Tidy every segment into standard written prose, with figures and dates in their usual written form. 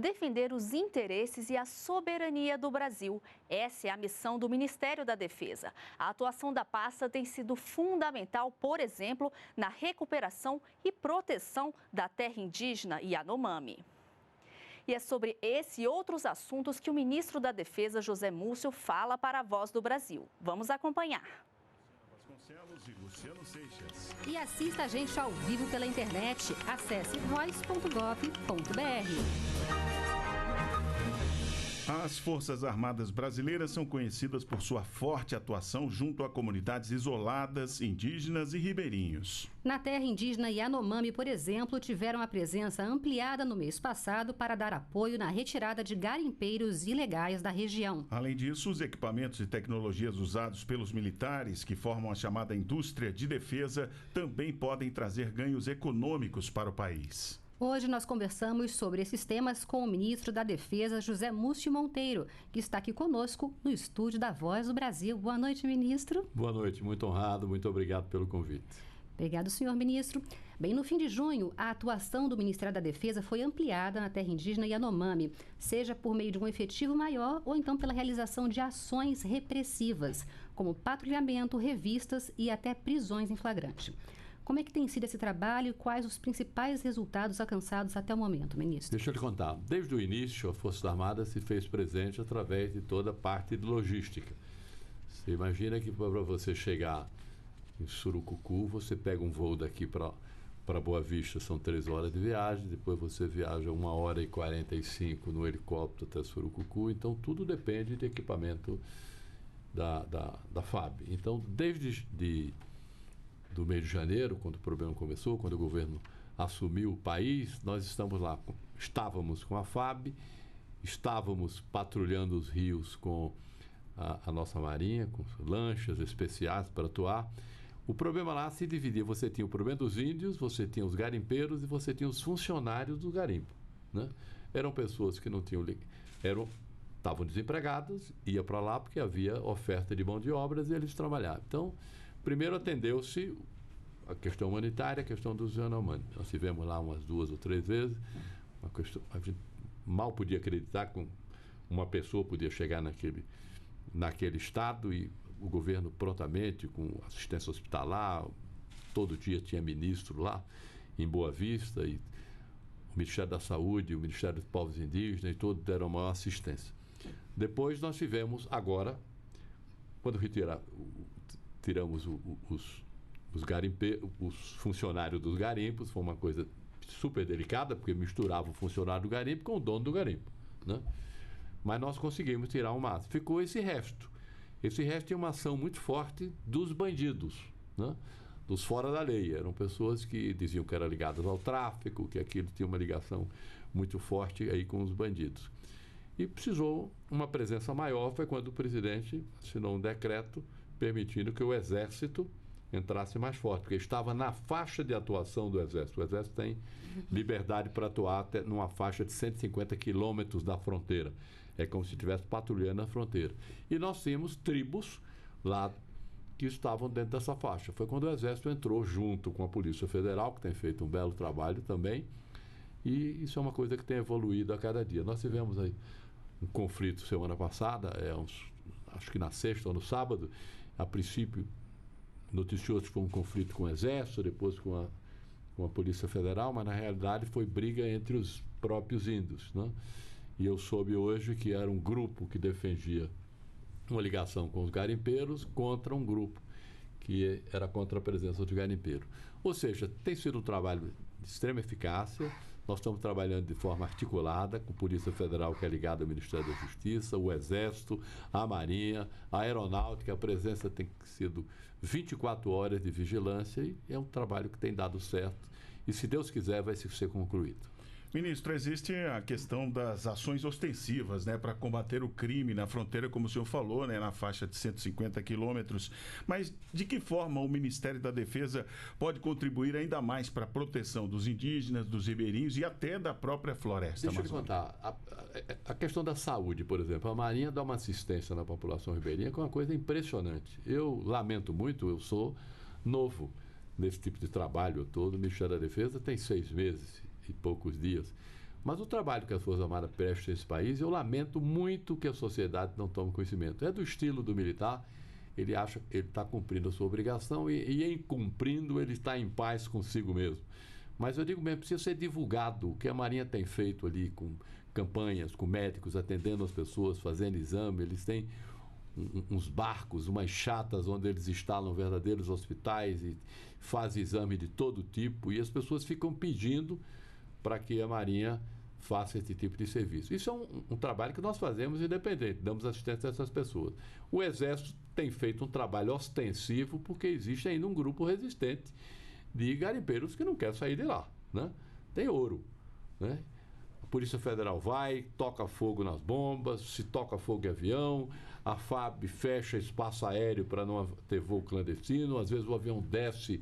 defender os interesses e a soberania do Brasil. Essa é a missão do Ministério da Defesa. A atuação da pasta tem sido fundamental, por exemplo, na recuperação e proteção da terra indígena Yanomami. E é sobre esse e outros assuntos que o ministro da Defesa, José Múcio, fala para a Voz do Brasil. Vamos acompanhar. E assista a gente ao vivo pela internet. Acesse voz.gov.br. As Forças Armadas Brasileiras são conhecidas por sua forte atuação junto a comunidades isoladas, indígenas e ribeirinhos. Na terra indígena Yanomami, por exemplo, tiveram a presença ampliada no mês passado para dar apoio na retirada de garimpeiros ilegais da região. Além disso, os equipamentos e tecnologias usados pelos militares, que formam a chamada indústria de defesa, também podem trazer ganhos econômicos para o país. Hoje nós conversamos sobre esses temas com o ministro da Defesa, José Múcio Monteiro, que está aqui conosco no estúdio da Voz do Brasil. Boa noite, ministro. Boa noite, muito honrado, muito obrigado pelo convite. Obrigado, senhor ministro. Bem, no fim de junho, a atuação do Ministério da Defesa foi ampliada na terra indígena Yanomami, seja por meio de um efetivo maior ou então pela realização de ações repressivas, como patrulhamento, revistas e até prisões em flagrante. Como é que tem sido esse trabalho e quais os principais resultados alcançados até o momento, ministro? Deixa eu lhe contar. Desde o início, a Força Armada se fez presente através de toda a parte de logística. Você imagina que para você chegar em Surucucu, você pega um voo daqui para Boa Vista, são 3 horas de viagem, depois você viaja 1h45 no helicóptero até Surucucu, então tudo depende de equipamento da FAB. Então, desde do mês de janeiro, quando o problema começou, quando o governo assumiu o país, nós estávamos com a FAB, estávamos patrulhando os rios com a nossa marinha, com lanchas especiais para atuar. O problema lá se dividia, você tinha o problema dos índios, você tinha os garimpeiros e você tinha os funcionários do garimpo, né? Eram pessoas que não tinham... estavam desempregadas, ia para lá porque havia oferta de mão de obras e eles trabalhavam. Então, primeiro atendeu-se a questão humanitária, a questão dos Yanomami. Nós tivemos lá umas 2 ou 3 vezes, a gente mal podia acreditar que uma pessoa podia chegar naquele estado e o governo prontamente, com assistência hospitalar, todo dia tinha ministro lá em Boa Vista, e o Ministério da Saúde, o Ministério dos Povos Indígenas, e todos deram a maior assistência. Depois nós tivemos, agora, quando tiramos os funcionários dos garimpos, foi uma coisa super delicada, porque misturava o funcionário do garimpo com o dono do garimpo, né? Mas nós conseguimos tirar o máximo. Ficou esse resto. Esse resto tinha uma ação muito forte dos bandidos, né? Dos fora da lei. Eram pessoas que diziam que eram ligadas ao tráfico, que aquilo tinha uma ligação muito forte aí com os bandidos. E precisou uma presença maior, foi quando o presidente assinou um decreto permitindo que o Exército entrasse mais forte, porque estava na faixa de atuação do Exército. O Exército tem liberdade para atuar até numa faixa de 150 quilômetros da fronteira. É como se estivesse patrulhando a fronteira. E nós tínhamos tribos lá que estavam dentro dessa faixa. Foi quando o Exército entrou junto com a Polícia Federal, que tem feito um belo trabalho também, e isso é uma coisa que tem evoluído a cada dia. Nós tivemos aí um conflito semana passada, acho que na sexta ou no sábado, a princípio noticiou-se que foi um conflito com o Exército, depois com a Polícia Federal, mas na realidade foi briga entre os próprios índios, né? E eu soube hoje que era um grupo que defendia uma ligação com os garimpeiros contra um grupo que era contra a presença de garimpeiro. Ou seja, tem sido um trabalho de extrema eficácia. Nós estamos trabalhando de forma articulada com a Polícia Federal, que é ligada ao Ministério da Justiça, o Exército, a Marinha, a Aeronáutica. A presença tem sido 24 horas de vigilância e é um trabalho que tem dado certo e, se Deus quiser, vai ser concluído. Ministro, existe a questão das ações ostensivas, né, para combater o crime na fronteira, como o senhor falou, né, na faixa de 150 quilômetros. Mas de que forma o Ministério da Defesa pode contribuir ainda mais para a proteção dos indígenas, dos ribeirinhos e até da própria floresta amazônica? Deixa eu lhe contar. A questão da saúde, por exemplo, a Marinha dá uma assistência na população ribeirinha que é uma coisa impressionante. Eu lamento muito, eu sou novo nesse tipo de trabalho todo. O Ministério da Defesa tem 6 meses e poucos dias. Mas o trabalho que as Forças Armadas prestam nesse país, eu lamento muito que a sociedade não tome conhecimento. É do estilo do militar, ele acha que ele está cumprindo a sua obrigação e em cumprindo, ele está em paz consigo mesmo. Mas eu digo mesmo, precisa ser divulgado o que a Marinha tem feito ali com campanhas, com médicos, atendendo as pessoas, fazendo exame. Eles têm uns barcos, umas chatas onde eles instalam verdadeiros hospitais e fazem exame de todo tipo. E as pessoas ficam pedindo para que a Marinha faça esse tipo de serviço. Isso é um trabalho que nós fazemos independente, damos assistência a essas pessoas. O Exército tem feito um trabalho ostensivo porque existe ainda um grupo resistente de garimpeiros que não quer sair de lá, né? Tem ouro, né? A Polícia Federal vai, toca fogo nas bombas, se toca fogo em avião, a FAB fecha espaço aéreo para não ter voo clandestino, às vezes o avião desce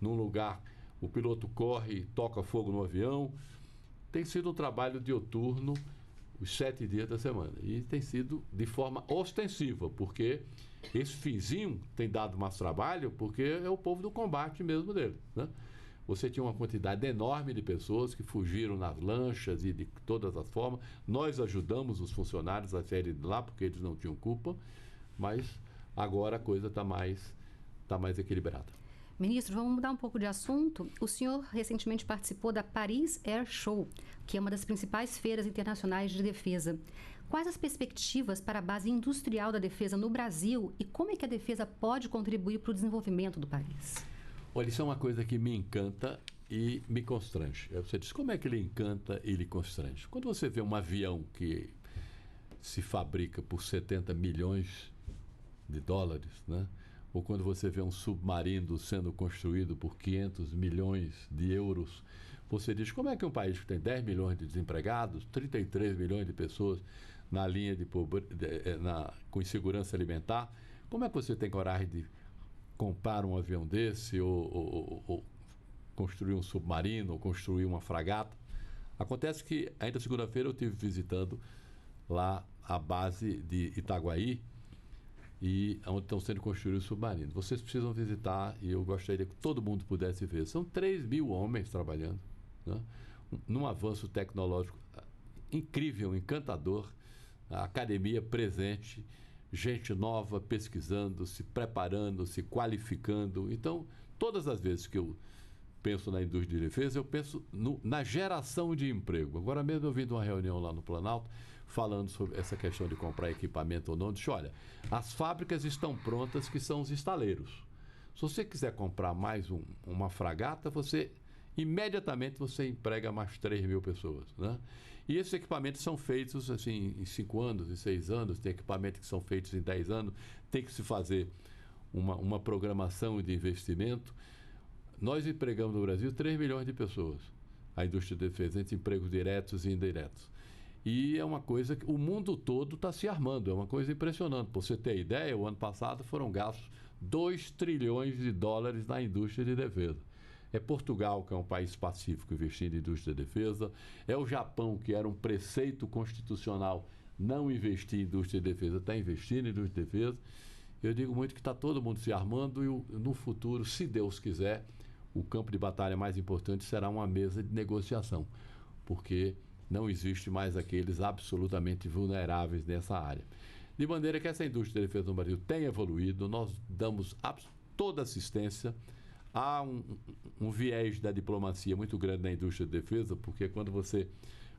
num lugar, o piloto corre e toca fogo no avião. Tem sido um trabalho dioturno os 7 dias da semana e tem sido de forma ostensiva, porque esse finzinho tem dado mais trabalho porque é o povo do combate mesmo dele, né? Você tinha uma quantidade enorme de pessoas que fugiram nas lanchas e de todas as formas. Nós ajudamos os funcionários a saírem de lá porque eles não tinham culpa, mas agora a coisa está mais equilibrada. Ministro, vamos mudar um pouco de assunto. O senhor recentemente participou da Paris Air Show, que é uma das principais feiras internacionais de defesa. Quais as perspectivas para a base industrial da defesa no Brasil e como é que a defesa pode contribuir para o desenvolvimento do país? Olha, isso é uma coisa que me encanta e me constrange. Você diz, como é que ele encanta e lhe constrange? Quando você vê um avião que se fabrica por 70 milhões de dólares, né? Ou quando você vê um submarino sendo construído por 500 milhões de euros, você diz, como é que um país que tem 10 milhões de desempregados, 33 milhões de pessoas na linha de com insegurança alimentar, como é que você tem coragem de comprar um avião desse ou construir um submarino ou construir uma fragata? Acontece que ainda segunda-feira eu estive visitando lá a base de Itaguaí, e onde estão sendo construídos submarinos. Vocês precisam visitar e eu gostaria que todo mundo pudesse ver. São 3 mil homens trabalhando, né? Num avanço tecnológico incrível, encantador, a academia presente, gente nova pesquisando, se preparando, se qualificando. Então, todas as vezes que eu penso na indústria de defesa, eu penso na geração de emprego. Agora mesmo eu vim de uma reunião lá no Planalto, falando sobre essa questão de comprar equipamento ou não, disse, olha, as fábricas estão prontas, que são os estaleiros. Se você quiser comprar mais uma fragata, imediatamente você emprega mais 3 mil pessoas, né? E esses equipamentos são feitos assim, em 5 anos, em 6 anos, tem equipamentos que são feitos em 10 anos, tem que se fazer uma programação de investimento. Nós empregamos no Brasil 3 milhões de pessoas, a indústria de defesa, entre empregos diretos e indiretos. E é uma coisa que o mundo todo está se armando, é uma coisa impressionante. Para você ter ideia, o ano passado foram gastos 2 trilhões de dólares na indústria de defesa. É Portugal, que é um país pacífico, investindo em indústria de defesa. É o Japão, que era um preceito constitucional não investir em indústria de defesa, está investindo em indústria de defesa. Eu digo muito que está todo mundo se armando e no futuro, se Deus quiser, o campo de batalha mais importante será uma mesa de negociação, porque não existe mais aqueles absolutamente vulneráveis nessa área. De maneira que essa indústria de defesa no Brasil tem evoluído, nós damos toda assistência. Há um viés da diplomacia muito grande na indústria de defesa, porque quando você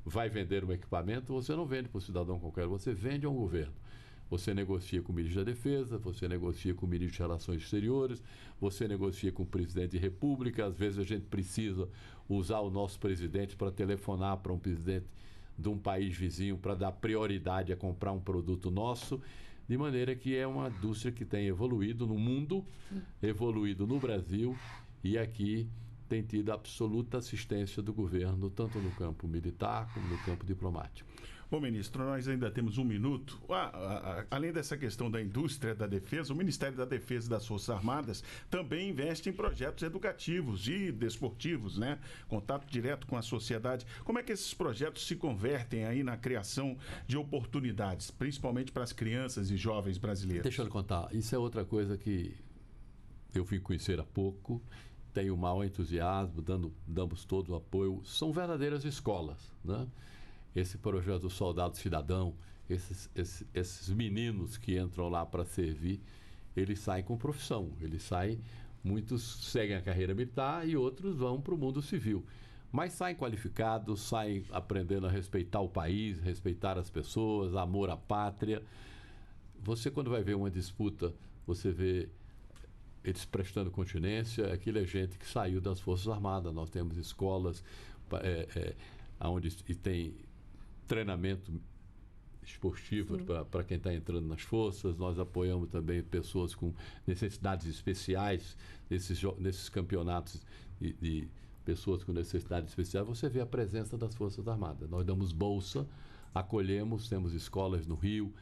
vai vender um equipamento, você não vende para o cidadão qualquer, você vende a um governo. Você negocia com o ministro da Defesa, você negocia com o ministro de Relações Exteriores, você negocia com o presidente da República. Às vezes a gente precisa usar o nosso presidente para telefonar para um presidente de um país vizinho para dar prioridade a comprar um produto nosso, de maneira que é uma indústria que tem evoluído no mundo, evoluído no Brasil e aqui tem tido absoluta assistência do governo, tanto no campo militar como no campo diplomático. Bom, ministro, nós ainda temos 1 minuto. Além dessa questão da indústria da defesa, o Ministério da Defesa e das Forças Armadas também investe em projetos educativos e desportivos, né? Contato direto com a sociedade. Como é que esses projetos se convertem aí na criação de oportunidades, principalmente para as crianças e jovens brasileiros? Deixa eu lhe contar, isso é outra coisa que eu fui conhecer há pouco tem o maior entusiasmo, damos todo o apoio. São verdadeiras escolas, né? Esse projeto do Soldado Cidadão, esses meninos que entram lá para servir, eles saem com profissão, muitos seguem a carreira militar e outros vão para o mundo civil. Mas saem qualificados, saem aprendendo a respeitar o país, respeitar as pessoas, amor à pátria. Você, quando vai ver uma disputa, você vê eles prestando continência, aquilo é gente que saiu das Forças Armadas. Nós temos escolas onde tem treinamento esportivo para quem está entrando nas forças. Nós apoiamos também pessoas com necessidades especiais nesses campeonatos de pessoas com necessidades especiais. Você vê a presença das Forças Armadas. Nós damos bolsa, acolhemos, temos escolas no Rio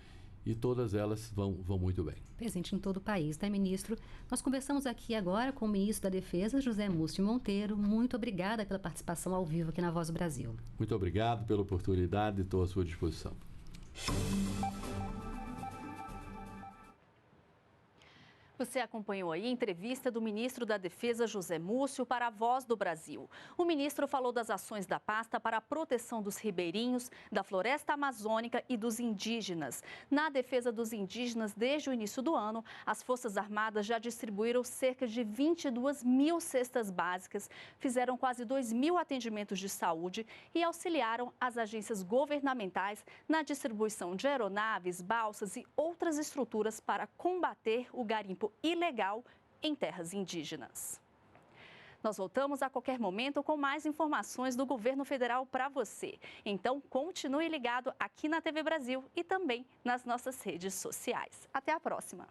e todas elas vão muito bem. Presente em todo o país, né, ministro? Nós conversamos aqui agora com o ministro da Defesa, José Múcio Monteiro. Muito obrigada pela participação ao vivo aqui na Voz do Brasil. Muito obrigado pela oportunidade e estou à sua disposição. Você acompanhou aí a entrevista do ministro da Defesa, José Múcio, para a Voz do Brasil. O ministro falou das ações da pasta para a proteção dos ribeirinhos, da floresta amazônica e dos indígenas. Na defesa dos indígenas, desde o início do ano, as Forças Armadas já distribuíram cerca de 22 mil cestas básicas, fizeram quase 2 mil atendimentos de saúde e auxiliaram as agências governamentais na distribuição de aeronaves, balsas e outras estruturas para combater o garimpo ilegal em terras indígenas. Nós voltamos a qualquer momento com mais informações do governo federal para você. Então, continue ligado aqui na TV Brasil e também nas nossas redes sociais. Até a próxima!